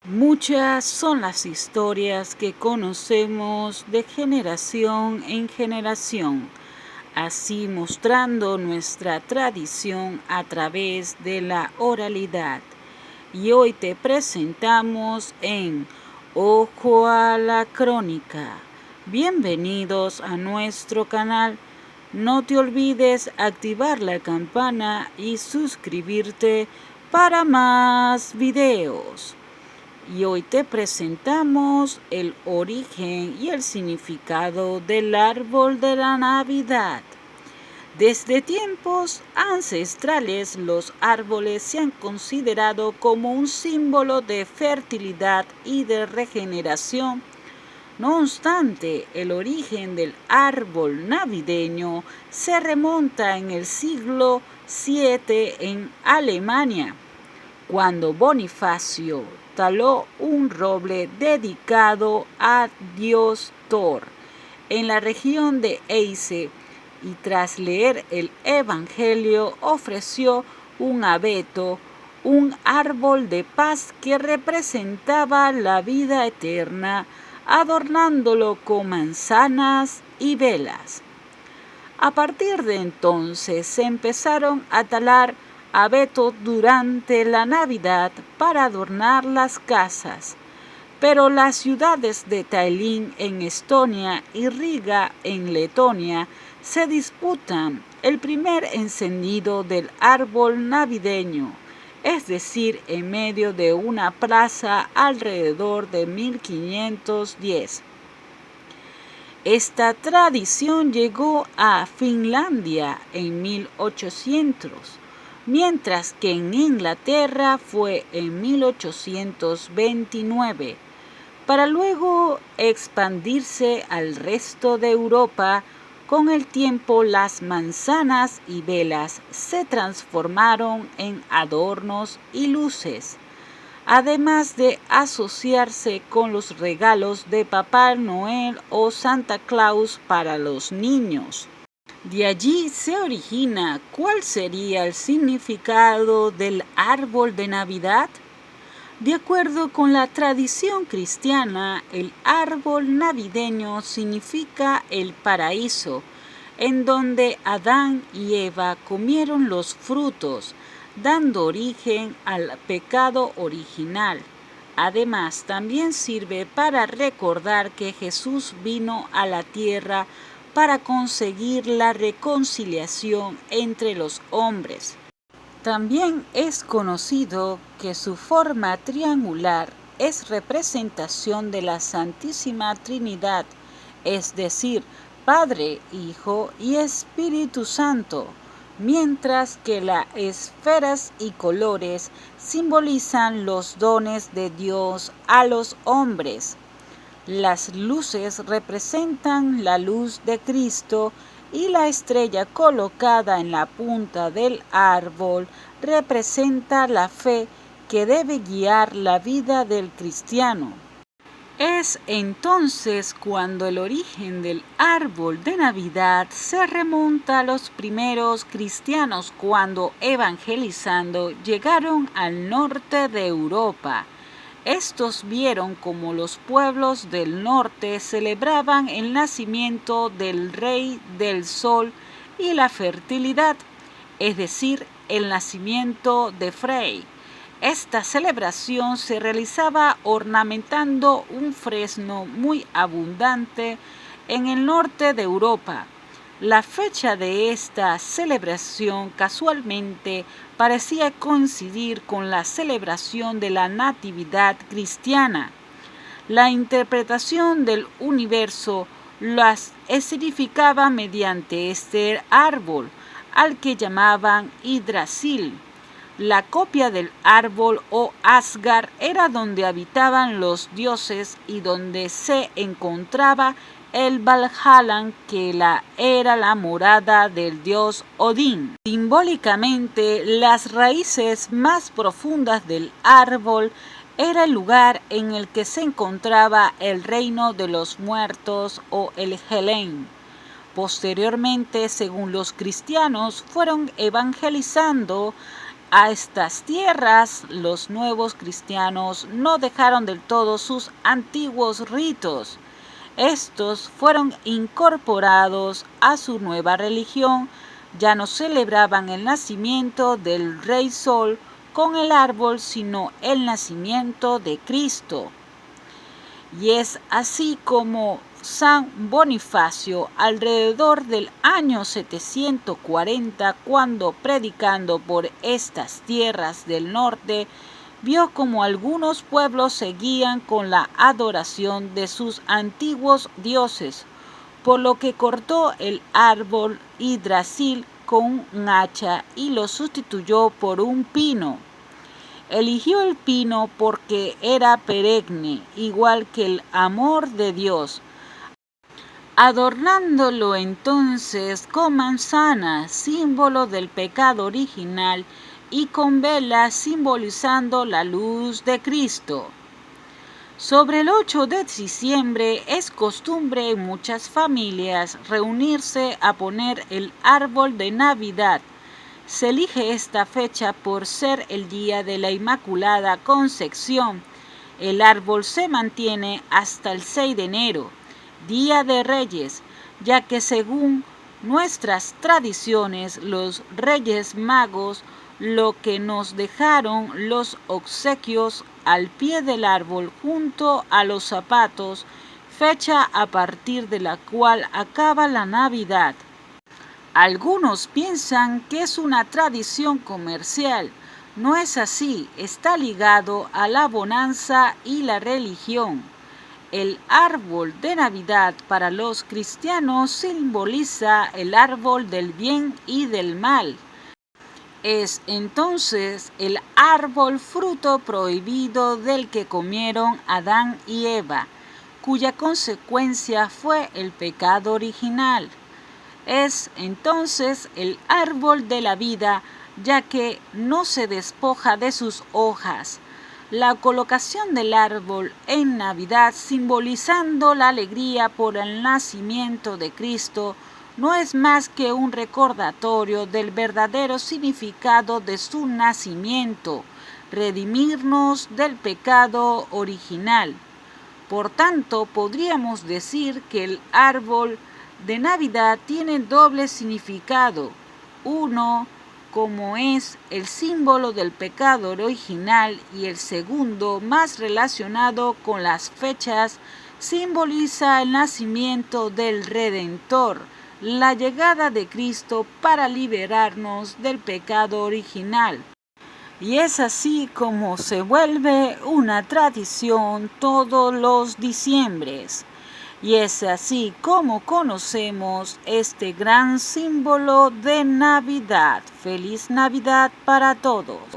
Muchas son las historias que conocemos de generación en generación, así mostrando nuestra tradición a través de la oralidad. Y hoy te presentamos en Ojo a la Crónica. Bienvenidos a nuestro canal. No te olvides activar la campana y suscribirte para más videos. Y hoy te presentamos el origen y el significado del árbol de la Navidad. Desde tiempos ancestrales, los árboles se han considerado como un símbolo de fertilidad y de regeneración. No obstante, el origen del árbol navideño se remonta en el siglo VII en Alemania, cuando Bonifacio taló un roble dedicado a dios Thor en la región de Hesse, y tras leer el Evangelio ofreció un abeto, un árbol de paz que representaba la vida eterna, adornándolo con manzanas y velas. A partir de entonces se empezaron a talar abetos durante la Navidad para adornar las casas, pero las ciudades de Tallinn en Estonia y Riga en Letonia se disputan el primer encendido del árbol navideño, es decir, en medio de una plaza alrededor de 1510. Esta tradición llegó a Finlandia en 1800, mientras que en Inglaterra fue en 1829, para luego expandirse al resto de Europa. Con el tiempo, las manzanas y velas se transformaron en adornos y luces, además de asociarse con los regalos de Papá Noel o Santa Claus para los niños. De allí se origina cuál sería el significado del árbol de Navidad. De acuerdo con la tradición cristiana, el árbol navideño significa el paraíso, en donde Adán y Eva comieron los frutos, dando origen al pecado original. Además, también sirve para recordar que Jesús vino a la tierra para conseguir la reconciliación entre los hombres. También es conocido que su forma triangular es representación de la Santísima Trinidad, es decir, Padre, Hijo y Espíritu Santo, mientras que las esferas y colores simbolizan los dones de Dios a los hombres. Las luces representan la luz de Cristo y la estrella colocada en la punta del árbol representa la fe que debe guiar la vida del cristiano. Es entonces cuando el origen del árbol de Navidad se remonta a los primeros cristianos cuando evangelizando llegaron al norte de Europa. Estos vieron cómo los pueblos del norte celebraban el nacimiento del Rey del Sol y la fertilidad, es decir, el nacimiento de Frey. Esta celebración se realizaba ornamentando un fresno muy abundante en el norte de Europa. La fecha de esta celebración casualmente parecía coincidir con la celebración de la Natividad cristiana. La interpretación del universo las escenificaba mediante este árbol, al que llamaban Yggdrasil. La copia del árbol o Asgard era donde habitaban los dioses y donde se encontraba el Valhalla, que era la morada del dios Odín. Simbólicamente, las raíces más profundas del árbol era el lugar en el que se encontraba el reino de los muertos o el Helheim. Posteriormente, según los cristianos, fueron evangelizando a estas tierras, los nuevos cristianos no dejaron del todo sus antiguos ritos. Estos fueron incorporados a su nueva religión. Ya no celebraban el nacimiento del Rey Sol con el árbol, sino el nacimiento de Cristo. Y es así como San Bonifacio, alrededor del año 740, cuando predicando por estas tierras del norte, vio como algunos pueblos seguían con la adoración de sus antiguos dioses, por lo que cortó el árbol Yggdrasil con un hacha y lo sustituyó por un pino. Eligió el pino porque era perenne, igual que el amor de Dios, adornándolo entonces con manzanas, símbolo del pecado original, y con velas simbolizando la luz de Cristo. Sobre el 8 de diciembre es costumbre en muchas familias reunirse a poner el árbol de Navidad. Se elige esta fecha por ser el día de la Inmaculada Concepción. El árbol se mantiene hasta el 6 de enero, Día de Reyes, ya que según nuestras tradiciones, los Reyes Magos lo que nos dejaron los obsequios al pie del árbol junto a los zapatos, fecha a partir de la cual acaba la Navidad. Algunos piensan que es una tradición comercial. No es así, está ligado a la bonanza y la religión. El árbol de Navidad para los cristianos simboliza el árbol del bien y del mal. Es entonces el árbol fruto prohibido del que comieron Adán y Eva, cuya consecuencia fue el pecado original. Es entonces el árbol de la vida, ya que no se despoja de sus hojas. La colocación del árbol en Navidad, simbolizando la alegría por el nacimiento de Cristo, no es más que un recordatorio del verdadero significado de su nacimiento, redimirnos del pecado original. Por tanto, podríamos decir que el árbol de Navidad tiene doble significado. Uno, como es el símbolo del pecado original, y el segundo, más relacionado con las fechas, simboliza el nacimiento del Redentor, la llegada de Cristo para liberarnos del pecado original. Y es así como se vuelve una tradición todos los diciembres. Y es así como conocemos este gran símbolo de Navidad. ¡Feliz Navidad para todos!